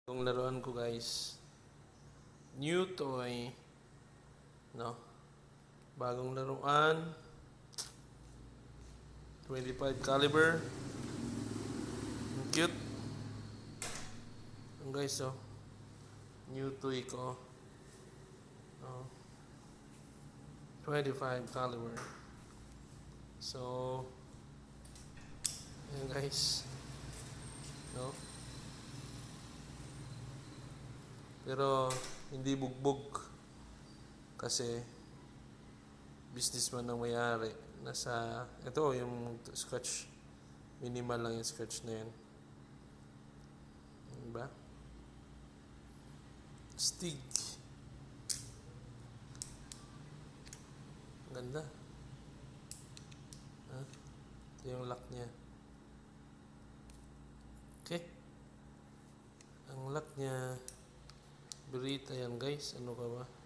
Itong laruan ko guys, new toy, no? Bagong laruan, 25 caliber, ang cute. Ang guys, oh, new toy ko, oh, 25 caliber. So, ayan guys, no? Pero hindi bugbog kasi businessman ang may-ari. Nasa ito yung scratch, minimal lang yung scratch na yan, diba? Stig, ganda, ha? Ito yung lock niya. Okay, ang lock niya Berita yan guys, ano ka ba?